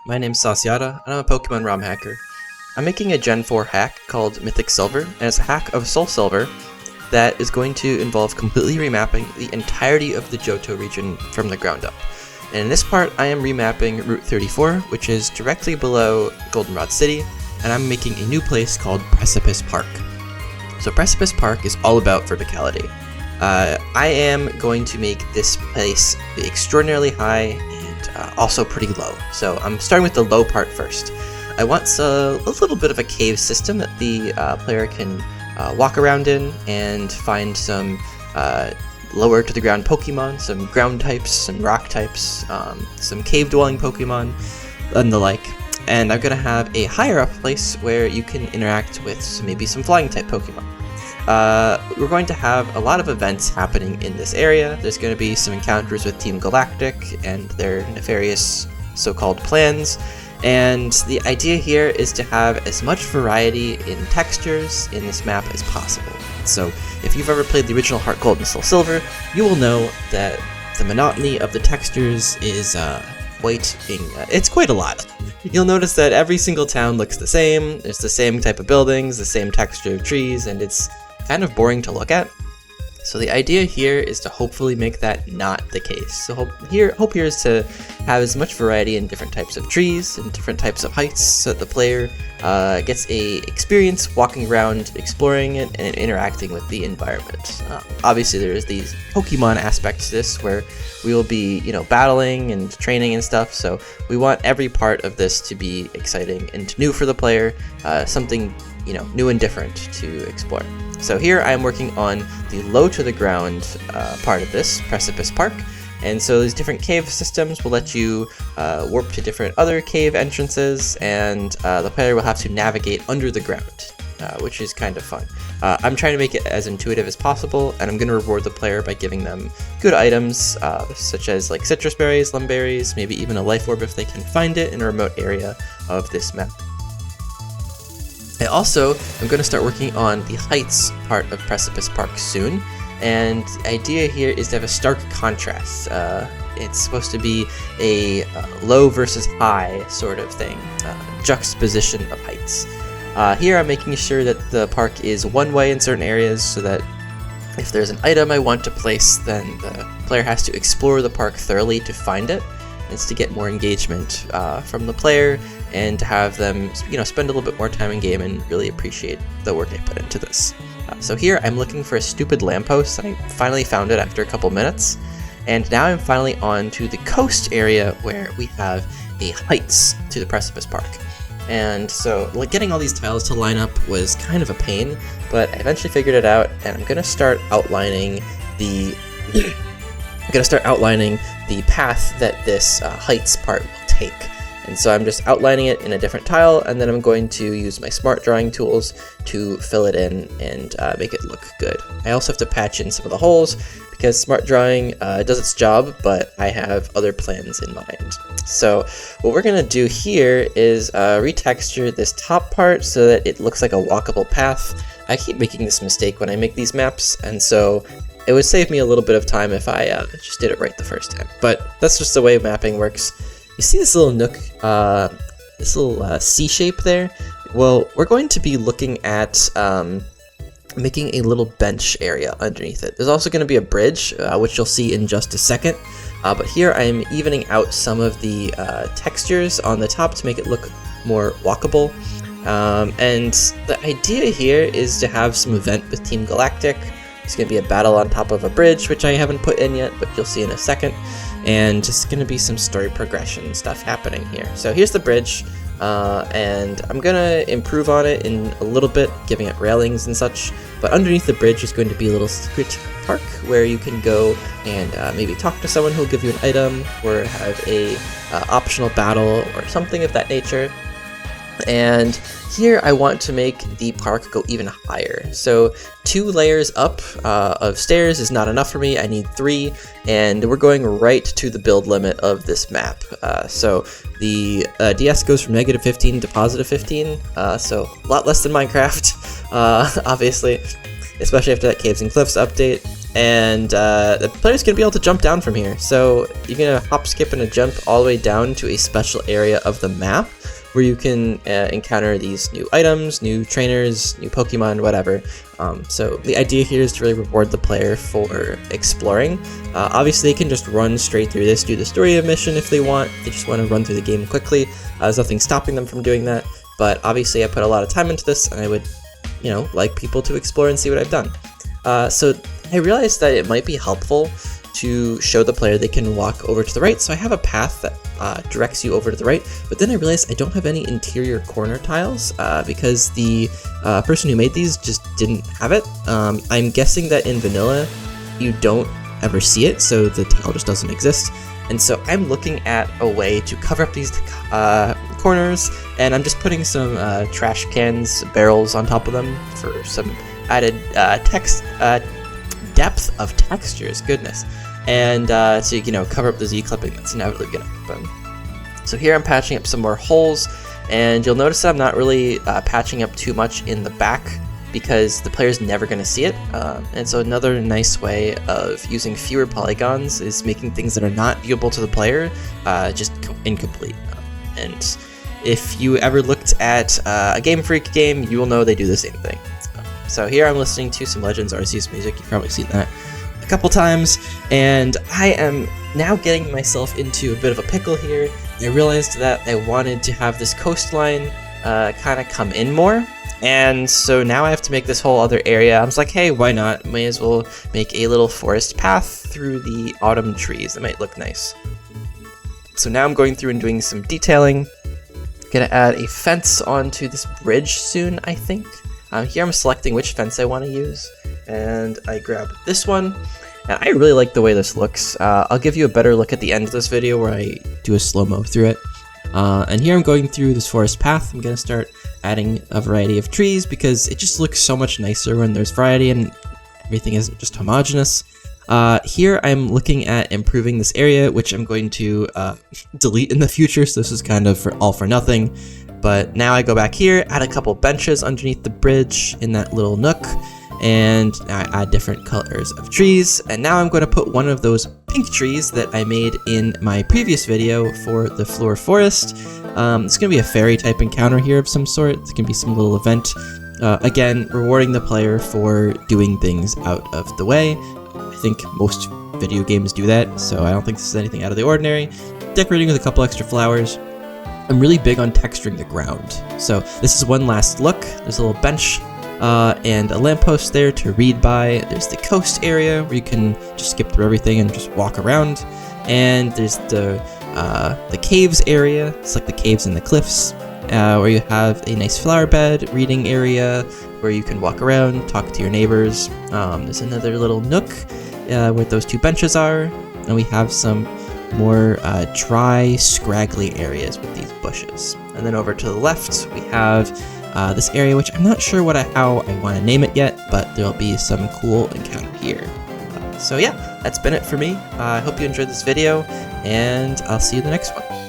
my name's Sasyada, and I'm a Pokemon ROM hacker. I'm making a Gen 4 hack called Mythic Silver, and it's a hack of SoulSilver that is going to involve completely remapping the entirety of the Johto region from the ground up. And in this part, I am remapping Route 34, which is directly below Goldenrod City, and I'm making a new place called Precipice Park. So Precipice Park is all about verticality. I am going to make this place extraordinarily high and also pretty low. So I'm starting with the low part first. I want a little bit of a cave system that the player can walk around in and find some lower to the ground Pokemon, some ground types, some rock types, some cave dwelling Pokemon, and the like. And I'm going to have a higher up place where you can interact with maybe some flying type Pokemon. We're going to have a lot of events happening in this area. There's going to be some encounters with Team Galactic and their nefarious so-called plans. And the idea here is to have as much variety in textures in this map as possible. So if you've ever played the original Heart Gold and Soul Silver, you will know that the monotony of the textures is it's quite a lot. You'll notice that every single town looks the same, there's the same type of buildings, the same texture of trees, and it's kind of boring to look at. So the idea here is to hopefully make that not the case. So hope here is to have as much variety in different types of trees and different types of heights, so that the player gets a experience walking around, exploring it, and interacting with the environment. Obviously, there is these Pokemon aspects to this where we will be, battling and training and stuff. So we want every part of this to be exciting and new for the player, something new and different to explore. So here I am working on the low to the ground part of this, Precipice Park. And so these different cave systems will let you warp to different other cave entrances, and the player will have to navigate under the ground, which is kind of fun. I'm trying to make it as intuitive as possible, and I'm going to reward the player by giving them good items, such as like citrus berries, lumberries, maybe even a life orb if they can find it in a remote area of this map. I also am going to start working on the heights part of Precipice Park soon, and the idea here is to have a stark contrast. It's supposed to be a low versus high sort of thing, juxtaposition of heights. Here I'm making sure that the park is one way in certain areas, so that if there's an item I want to place, then the player has to explore the park thoroughly to find it. It's to get more engagement from the player, and to have them spend a little bit more time in game and really appreciate the work I put into this. So here I'm looking for a stupid lamppost, and I finally found it after a couple minutes. And now I'm finally on to the coast area where we have a heights to the Precipice Park. And so getting all these tiles to line up was kind of a pain, but I eventually figured it out, and I'm going to start outlining the path that this heights part will take. And so I'm just outlining it in a different tile, and then I'm going to use my smart drawing tools to fill it in and make it look good. I also have to patch in some of the holes, because smart drawing does its job, but I have other plans in mind. So what we're going to do here is retexture this top part so that it looks like a walkable path. I keep making this mistake when I make these maps, and so it would save me a little bit of time if I just did it right the first time. But that's just the way mapping works. You see this little nook, this little C shape there? Well, we're going to be looking at making a little bench area underneath it. There's also going to be a bridge, which you'll see in just a second. But here I'm evening out some of the textures on the top to make it look more walkable. And the idea here is to have some event with Team Galactic. There's going to be a battle on top of a bridge, which I haven't put in yet, but you'll see in a second. And just going to be some story progression stuff happening here. So here's the bridge, and I'm going to improve on it in a little bit, giving it railings and such. But underneath the bridge is going to be a little secret park where you can go and maybe talk to someone who'll give you an item, or have a optional battle or something of that nature. And here I want to make the park go even higher. So 2 layers up of stairs is not enough for me. I need 3, and we're going right to the build limit of this map. So the DS goes from -15 to +15, so a lot less than Minecraft, obviously, especially after that Caves and Cliffs update. and the player's going to be able to jump down from here. So you're going to hop, skip, and a jump all the way down to a special area of the map where you can encounter these new items, new trainers, new Pokemon, whatever. So the idea here is to really reward the player for exploring. Obviously, they can just run straight through this, do the story mission if they want. They just want to run through the game quickly. There's nothing stopping them from doing that. But obviously, I put a lot of time into this, and I would, like people to explore and see what I've done. So I realized that it might be helpful to show the player they can walk over to the right. So I have a path that directs you over to the right, but then I realized I don't have any interior corner tiles because the person who made these just didn't have it. I'm guessing that in vanilla you don't ever see it, so the tile just doesn't exist. And so I'm looking at a way to cover up these corners, and I'm just putting some trash cans, barrels on top of them for some added depth of textures, goodness. And so you cover up the Z-clipping that's inevitably going to happen. So here I'm patching up some more holes, and you'll notice that I'm not really patching up too much in the back because the player's never going to see it. And so another nice way of using fewer polygons is making things that are not viewable to the player just incomplete. And if you ever looked at a Game Freak game, you will know they do the same thing. So here I'm listening to some Legends Arceus music. You've probably seen that a couple times, and I am now getting myself into a bit of a pickle here. I realized that I wanted to have this coastline kind of come in more, and so now I have to make this whole other area. I was like, hey, why not? May as well make a little forest path through the autumn trees. That might look nice. So now I'm going through and doing some detailing. Gonna add a fence onto this bridge soon, I think. Here I'm selecting which fence I want to use, and I grab this one, and I really like the way this looks. I'll give you a better look at the end of this video where I do a slow-mo through it. And here I'm going through this forest path. I'm going to start adding a variety of trees because it just looks so much nicer when there's variety and everything isn't just homogeneous. Here I'm looking at improving this area, which I'm going to delete in the future, so this is kind of all for nothing. But now I go back here, add a couple benches underneath the bridge in that little nook, and I add different colors of trees. And now I'm going to put one of those pink trees that I made in my previous video for the Floor Forest. It's going to be a fairy type encounter here of some sort. It's going to be some little event. Again, rewarding the player for doing things out of the way. I think most video games do that, so I don't think this is anything out of the ordinary. Decorating with a couple extra flowers. I'm really big on texturing the ground. So this is one last look. There's a little bench and a lamppost there to read by. There's the coast area where you can just skip through everything and just walk around. And there's the caves area. It's like the caves and the cliffs where you have a nice flower bed, reading area where you can walk around, talk to your neighbors. There's another little nook where those two benches are. And we have some more dry, scraggly areas with these bushes. And then over to the left, we have this area, which I'm not sure how I want to name it yet, but there'll be some cool encounter here. So yeah, that's been it for me. I hope you enjoyed this video, and I'll see you in the next one.